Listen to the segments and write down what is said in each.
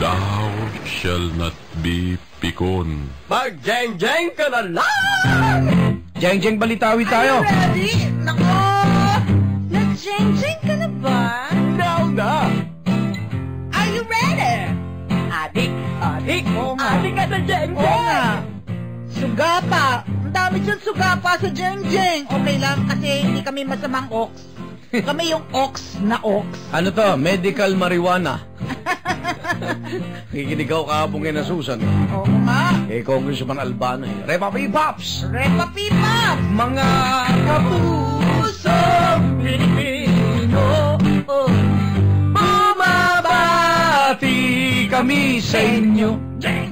Thou shall not be pikon. Mag-jeng-jeng ka na lang! Jeng-jeng balitawi tayo. Are you ready? Nako! Nag-jeng-jeng ka na ba? Now na! Are you ready? Adik! Oo nga. Adik ka na jeng-jeng! Oo nga. Sugapa. Ang dami dyan sugapa sa jeng-jeng. Okay lang kasi hindi kami masamang ox. Kami yung ox na ox. Ano to? Medical marijuana. Kikinig ako kahapon kay na Susan. Oo nga. Kay Congressman Albano. Repa Pipops! Repa Pipa! Mga Kapuso Pilipino, bumabati kami sa inyo.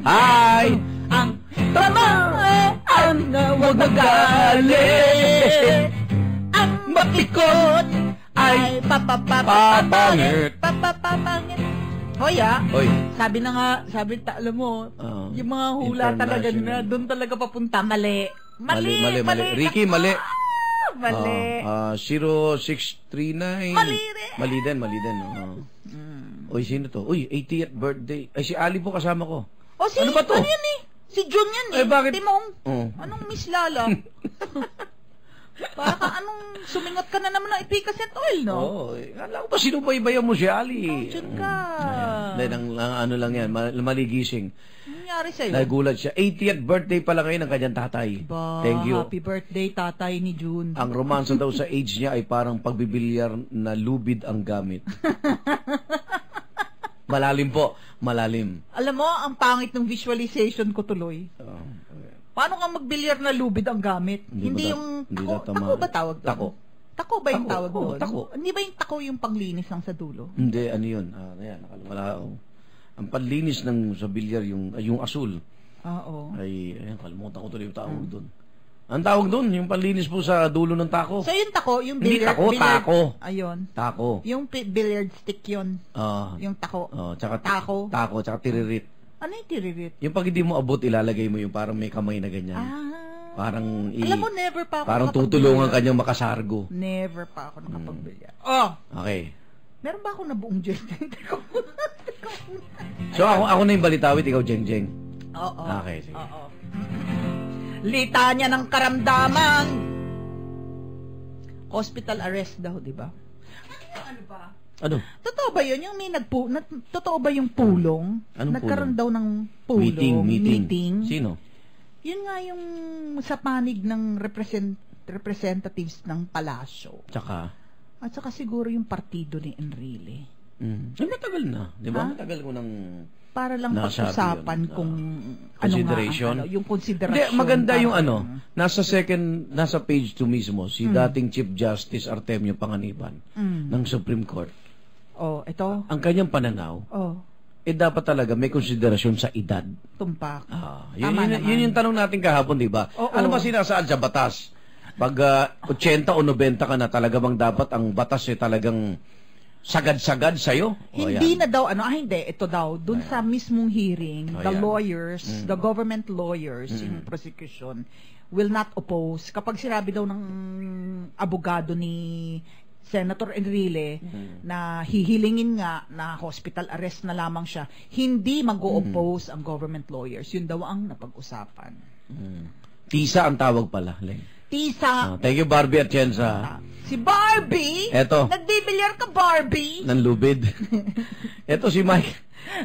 Ay! ang tamaan na huwag magalit. Ang mapikot ay papapapangit. Papapapangit. Hoy Hoy. sabi na nga, alam mo, yung mga hula talaga na, doon talaga papunta, mali. Mali. Ricky, mali. Mali. 0639. Mali rin. Mali din. Uy, sino to? Uy, 80th birthday. Ay, si Ali po kasama ko. O si, Ano ba to? Ano yan eh? Si John yan eh. Eh, bakit? Timong. Oh. Anong Miss Lala? Para ka sumingot ka na naman ng Epicacent oil, no? Oo. Alam ko ba sinubaybayan mo si Ali? Diyan ka. Then, ano lang yan, maligising. Nangyari sa'yo? Nagulat siya. 80th birthday pala ngayon ng kanyang tatay. Ba, Thank you. Happy birthday, tatay ni June. Ang romansa daw sa age niya ay parang pagbibilyar na lubid ang gamit. Malalim po. Malalim. Alam mo, ang pangit ng visualization ko tuloy. Paano ka magbilyar na lubid ang gamit? Hindi yung... Tako ba tawag doon? Tako. Tako ba yung tawag doon? Tako. Hindi ba yung tako yung panglinis lang sa dulo? Hindi, ano yun? Ayan, ang panlinis ng sa bilyar, yung asul. Oo. Ay, ayan, kalimutan ko tuloy yung tawag doon. Ang tawag doon, yung panlinis po sa dulo ng tako. So yung tako, yung Hindi billiard... tako, tako. Ayun. Tako. Yung billiard stick yun. Yung tako. Tsaka Tako. Tako, tsaka tiririt. Ano yung tiririt? Yung pag hindi mo abot, ilalagay mo yung parang may kamay na ganyan. Parang alam mo, never pa ako parang tutulungan kanyang makasargo. Never pa ako nakapagbilyar. Okay. Meron ba ako na buong Jeng? So ako na yung balitawit, ikaw Jeng. Oo. Okay, sige. Oo. Litanya ng karamdaman. Hospital arrest daw, di ba? Ano ba? Ano? Totoo ba yun? Yung may totoo ba yung pulong? Anong Nagkaroon pulong? daw ng pulong. Meeting. Sino? Yun nga yung sa panig ng representatives ng palasyo. At saka siguro yung partido ni Enrile. Matagal na. Di ba? Matagal ko nang... Para lang pag-usapan kung consideration. yung consideration. Hindi, maganda yung nasa page 2 mismo, si dating Chief Justice Artemio Panganiban ng Supreme Court. Ito? Ang kanyang pananaw, dapat talaga may konsiderasyon sa edad. Tumpak. Yun yung tanong natin kahapon, di ba? Ano ba sinasaad sa batas? Pag 80 o 90 ka na, talaga bang dapat ang batas talagang sagad-sagad sa'yo? Hindi na daw, hindi, ito daw, dun sa mismong hearing, the lawyers, the government lawyers in prosecution will not oppose. Kapag sinabi daw ng abogado ni Senator Enrile na hihilingin nga na hospital arrest na lamang siya, hindi mag-o-oppose ang government lawyers. Yun daw ang napag-usapan. Tisa ang tawag pala, Len. Tisa. Thank you, Barbie Atienza. Si Barbie? Eto. Nagbibilyar ka, Barbie? Ng lubid. Eto si Mike.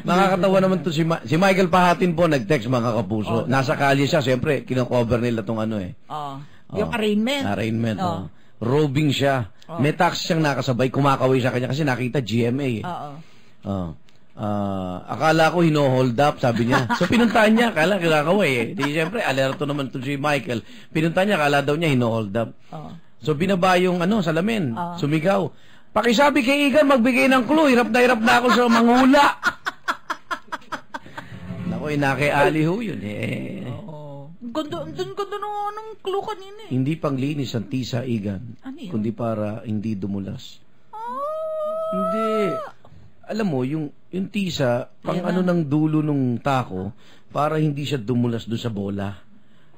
Nakakatawa naman to si Michael Pahatin po, nag-text mga kapuso. Nasa kalye siya, siyempre, kino-cover nila tong yung arraignment. Arraignment, robing siya. May taxi siyang nakasabay, kumakaway sa kanya kasi nakita GMA. Akala ko hino-hold up, sabi niya. So pinuntahan niya, akala kinakaway Di siyempre, alerto naman to si Michael. Pinuntahan niya, akala daw niya hino-hold up. So binaba yung salamin, sumigaw. Pakisabi kay Igan, magbigay ng clue. Hirap na ako sa manghula. Naku, inake Ali ho yun Ganda ng clue kanina Hindi panglinis ang tisa, Igan. Ano yun? Kundi para hindi dumulas. Hindi. Alam mo, yung tisa, pang ng dulo ng tako, para hindi siya dumulas doon sa bola.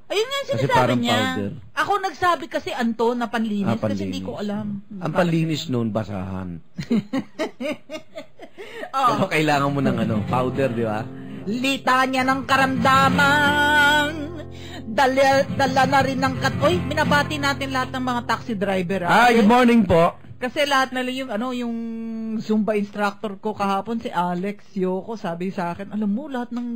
Ayun nga Kasi sinasabi parang niya. powder. Ako nagsabi kasi, Anto, na panlinis, kasi hindi ko alam. Ang panlinis noon, basahan. Pero kailangan mo ng powder, di ba? Litanya ng karamdaman. Dala na rin ng Uy, minabati natin lahat ng mga taxi driver. Good morning po. Kasi lahat na yung yung Zumba instructor ko kahapon, si Alex Yoko, sabi sa akin, alam mo, lahat ng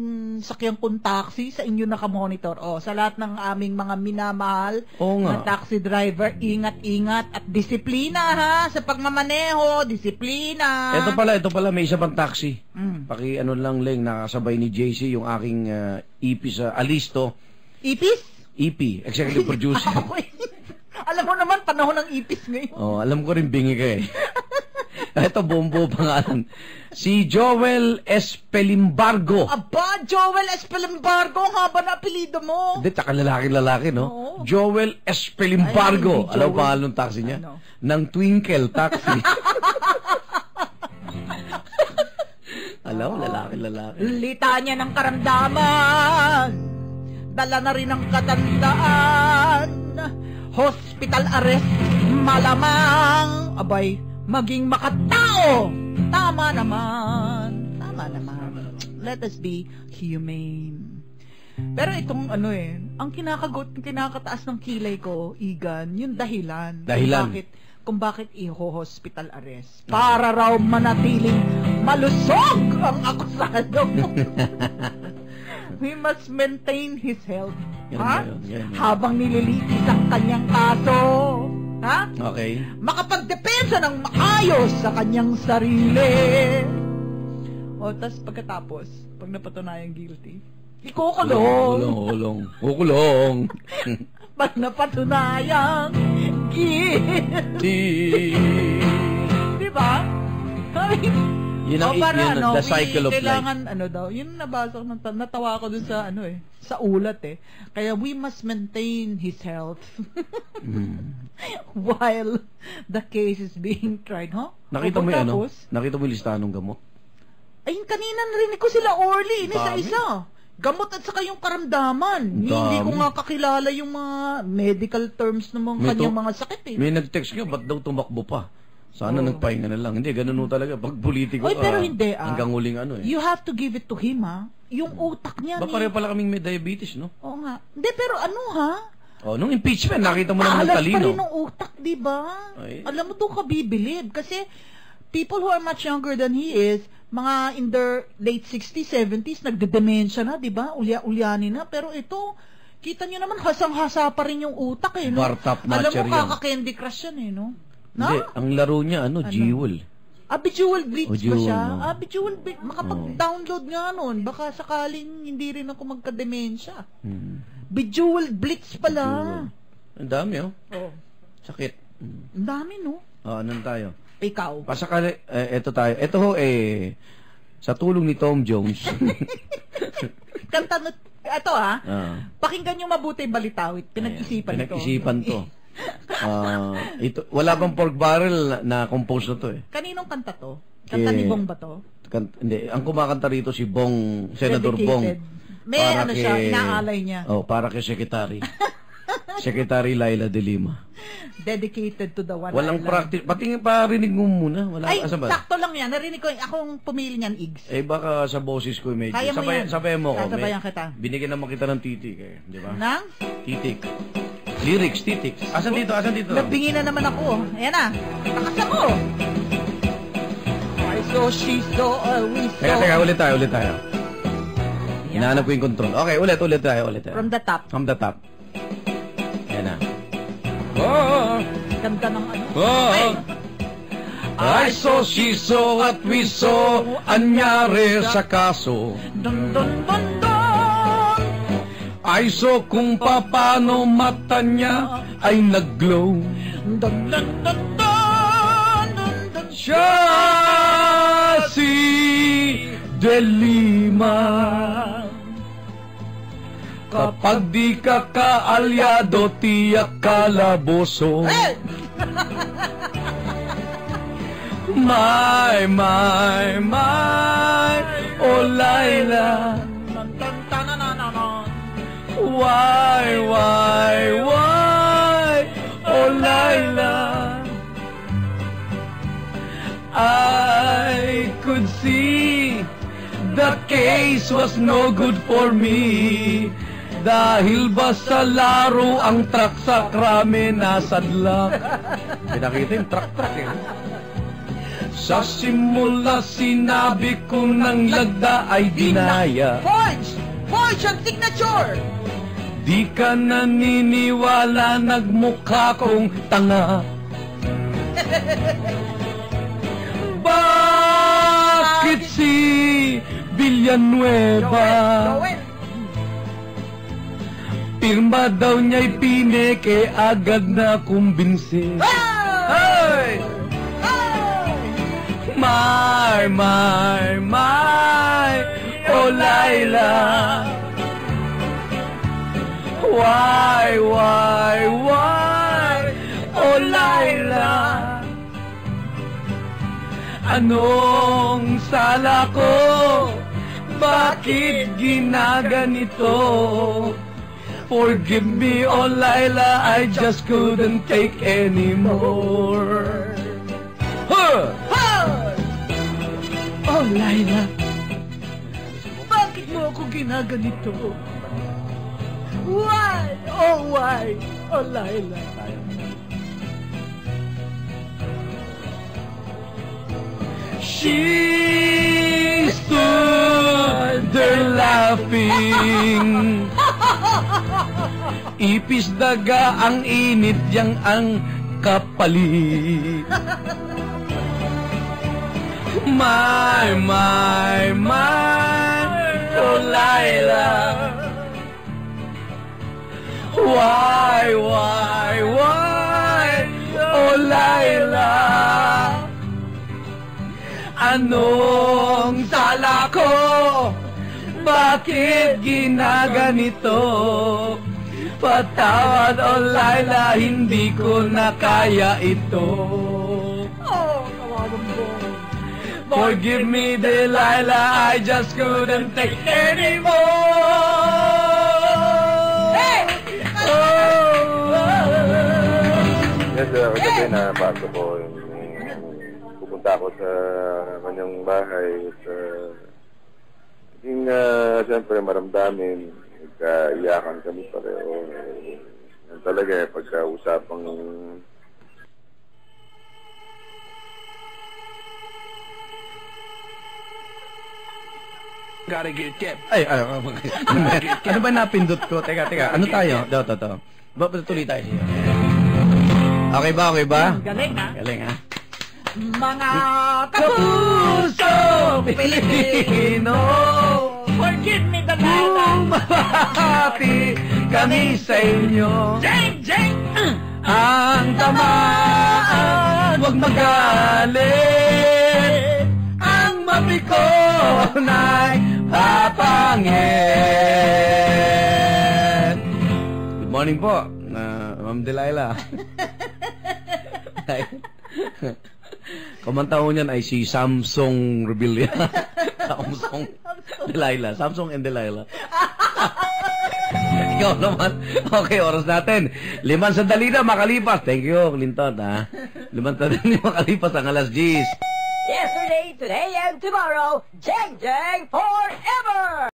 sakyan kong taxi sa inyo nakamonitor. Sa lahat ng aming mga minamahal na taxi driver, ingat-ingat at disiplina ha, sa pagmamaneho, disiplina. Ito pala, may isa pang taxi. Lang, Leng, nakasabay ni JC, yung aking EP sa Alisto. Ipis? EP, executive producer. Alam mo naman, panahon ng ipis ngayon. Alam ko rin bingi ka eh. Ito, buong pangalan. Si Joel Espelimbargo. Aba, Joel Espelimbargo, ang haba na apelido mo. Hindi, taka lalaki, no? Oo. Joel Espelimbargo. Alam mo pangalan ng taxi niya? Ng Twinkle Taxi. Alam mo, lalaki. Litanya ng karamdaman. Dala na rin ang katandaan. Hospital arrest, malamang. Abay, maging makatao. Tama naman. Let us be humane. Pero itong ang kinakataas ng kilay ko, Igan, yung dahilan. Kung bakit i-hospital arrest. Para raw manatiling malusog ang akusado. We must maintain his health. Yan. Habang nililitis ang kanyang kaso. Ha? Okay. Makapagdepensa ng maayos sa kanyang sarili. Tas pagkatapos, pag napatunayan guilty, ikukulong. Kukulong. Pag napatunayan guilty. Diba? Yun ang the cycle of kailangan, life. yun nabasa ko, natawa ko dun sa, sa ulat Kaya we must maintain his health while the case is being tried, Nakita mo yung listahan ng gamot? Ayun, kanina narinig ko sila Orly, isa-isa. Gamot at saka yung karamdaman. Hindi ko nga kakilala yung mga medical terms ng mga kanyang mga sakit May nag-text nga, ba't daw tumakbo pa? Sana nagpahinga na lang. Hindi, ganun talaga. Pag politiko, pero hindi hanggang huling You have to give it to him, Yung utak niya. Pareho pala kaming may diabetes, no? Oo nga. Hindi, pero nung impeachment, nakita mo naman ng talino. Alas pa rin ng utak, di ba? Alam mo, doon ka bibilib. Kasi, people who are much younger than he is, mga in their late 60s, 70s, nagde-dementia na, di ba? Ulya-ulyani na. Pero ito, kita nyo naman, hasang-hasa pa rin yung utak, no? Bar-top Alam notcher mo, kaka-Candy Crush yan, no? Hindi, ang laro niya, Jewel. Bejeweled Blitz ba siya? no? Bejeweled Blitz. Makapag-download nga nun. Baka sakaling hindi rin ako magka-demensya. Bejeweled Blitz pala. Ang dami, Sakit. Ang dami, no? Anong tayo? Ikaw. Pasakali, eto tayo. Ito sa tulong ni Tom Jones. Kanta na, ito pakinggan nyo mabuti balitawit. Pinag-isipan ito. Pinag-isipan to. Ito, wala bang pork barrel na compose na to Kaninong kanta to? Kanta ni Bong ba to? Hindi, ang kumakanta rito si Bong, Senador Dedicated. Bong. May siya, inaalay niya. Para kay Secretary. Secretary Laila de Lima. Dedicated to the one Walang island. practice. Pati parinig mo muna. Wala, sakto lang yan. Narinig ko, akong pumili niyan, Igs. Baka sa boses ko medyo. Kaya mo yan. Sabayan mo ko. Sasabayan kita. Binigyan naman kita ng titik di ba? Nang? Titik. Lyrics, titik. Asan dito? Nabingi na naman ako. Ayan na. Takas ako. I saw, she saw, we saw. Teka, ulit tayo. Hinahanap ko yung control. Okay, ulit tayo. From the top. Ayan na. Ganda ng I saw, she saw, at we saw, anyari sa kaso. Dun, dun, dun, dun. I saw kung paano mata niya ay nag-glow. Dun, dun, dun, dun, dun, dun. Siya si De Lima. Kapag di ka kaalyado, tiyak kalaboso. My, oh Laila. Why, oh Laila, I could see the case was no good for me. Dahil ba sa laro ang truck sa krame nasadlak? Pinakita yung truck eh. Sa simula sinabi ko ng lagda ay dinaya. Forge ang signature! Di ka naniniwala, nagmukha kong tanga. Bakit si Villanueva? Pirma daw niya'y pineke, agad na kumbinsi. Hey! My, oh Laila. Why, oh Laila. Anong sala ko? Bakit ginaganito? Forgive me, oh Laila, I just couldn't take anymore. Huh! Oh Laila, bakit mo ako ginaganito? Why? Oh Laila. She stood there laughing. Ipis daga ang init yang ang kapalit. My, oh Laila. Why, oh Laila. Anong sala ko? Bakit ginaganito? Patawad, oh Laila, hindi ko na kaya ito. Oh, kawawang mo. Forgive me, Delilah, I just couldn't take anymore. Hey! Yes, kasi nabasa ko yung pupunta ako sa kanyang bahay at siyempre maramdamin, nagkaiyakan kami pareho. Yan talaga pagka-usapang Gotta get that. Ay, ano ba napindot ko? Teka. Ano tayo? To. Tuloy tayo siya. Okay ba? Galing, ha? Galing, ha? Mga kapuso Pilipino, forgive me the night. Mabahati kami sa inyo. Jeng! Ang tamaan, huwag magalit. Ang mapikon ay papangit. Good morning po, Ma'am Delilah. Kumanta ho niyan ay si Samsung Rebilla. Samsung and Delilah. Ikaw naman. Okay, oras natin. 5 sandali na makalipas. Thank you, Clinton, ha? 5 sandali makalipas ang alas 10. Yesterday, today, and tomorrow, Jeng Jeng forever!